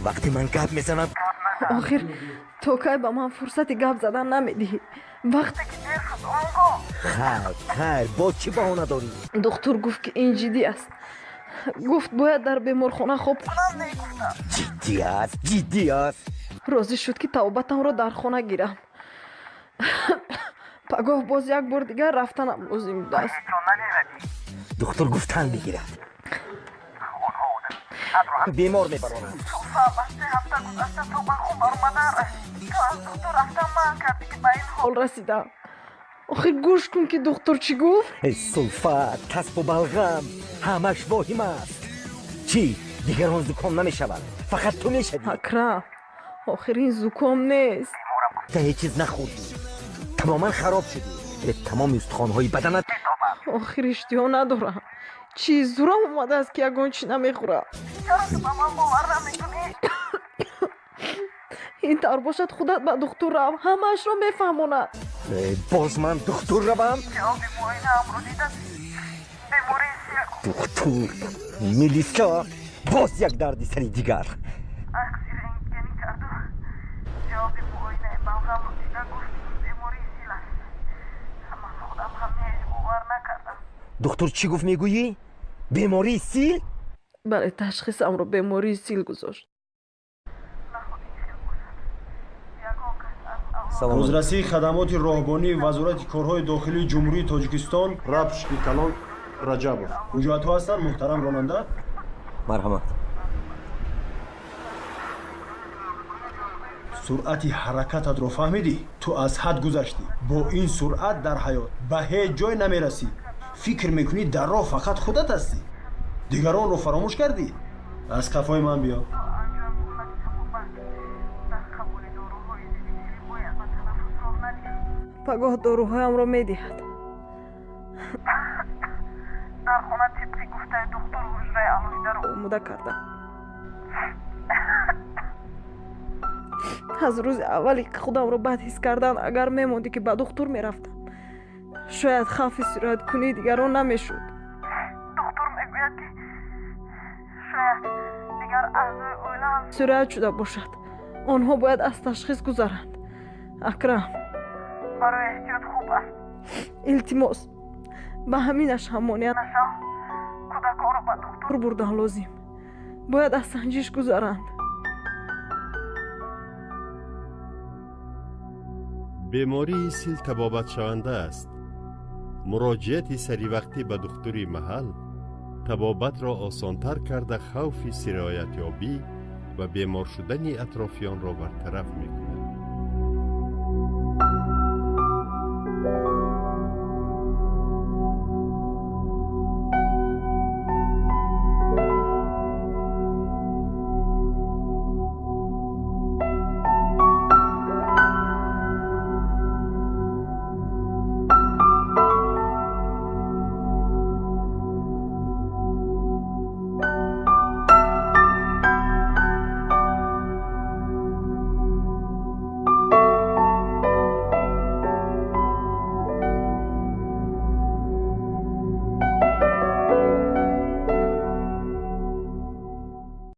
وقتی من گپ میزنم آخر تو که با من فرصت گپ زدن نمیدی. وقتی که دیر شد آنگاه خیر با چی بهانه داری؟ دکتر گفت که این جدی است. گفت باید در بیمارخانه خوب کنم. نگفتم جدی است راضی شد که توبتم رو در خانه گیرم. پگاه باز یک بار دیگر رفتنم لازم بوده است. دکتر گفتن بگیرد بیمار میبرانند. هفته گذشته تو به خوب آمده رسید. تو از دکتر رفتم من کردی که به این حال رسیدم. آخر گوش کن که دکتر چی گفت؟ ای سلفت کسب و بلغم همش واهیم است. چی؟ دیگر اون زکام نمیشود، فقط تو میشوی. اکرم آخر این زکام نیست. تا هیچ چیز نخوردی، تماما خراب شدی. به تمام استخوان‌های بدنت آخر اشتها ندارم. چی زورم اومده است که یگان چی نمیخورم. چرا تو به من باور نمیکنی؟ این طور باشد خودت به دکتر رو همش رو میفهموند. باز من دکتر روم؟ جواب معاینه امرو دیدن بیماری دکتر میلیسا باز یک دردی سری دیگر. اکسیر رنگگنی کرد و جواب معاینه بلغم رو دیدن گفت بیماری سیل است. من خودم هم هیچ باور نکردم. دکتر چی گفت میگویی؟ بیماری سیل؟ بله تشخیصم رو بیماری سیل گذاشت. بازرسی خدمات راهبانی وزارت کارهای داخلی جمهوری تاجیکستان رابشکی کلان رجبов. کجا تو هستن محترم راننده؟ مرحمت. سرعت حرکتت رو فهمیدی؟ تو از حد گذشتی. با این سرعت در حیات به هیچ جای نمیرسی. فکر میکنی در راه فقط خودت هستی. دیگران رو فراموش کردی. از کفای من بیا. پگاه داروهایم رو میدهد. در خانه طبقی گفته دکتر حجره علایده رو آماده کردم. از روز اولی که خودم رو بد حس کردن اگر میموندی که به دکتر میرفتم شاید خوف سرایت کنی دیگران نمیشد. دکتر میگوید که شاید دیگر اعضای اویله هم سرایت شده باشد. آنها باید از تشخیص گذارند. اکرم برای احتیاط خوب است. التماس به همینش همانیت نشم. کودکان رو به دکتر بردن لازم. باید از سنجش گذارند. بیماری سیل تبابت شونده است. مراجعت سری وقتی به دکتری محل تبابت را آسانتر کرده خوف سرایت یابی و بیمار شدن اطرافیان را برطرف می‌کند.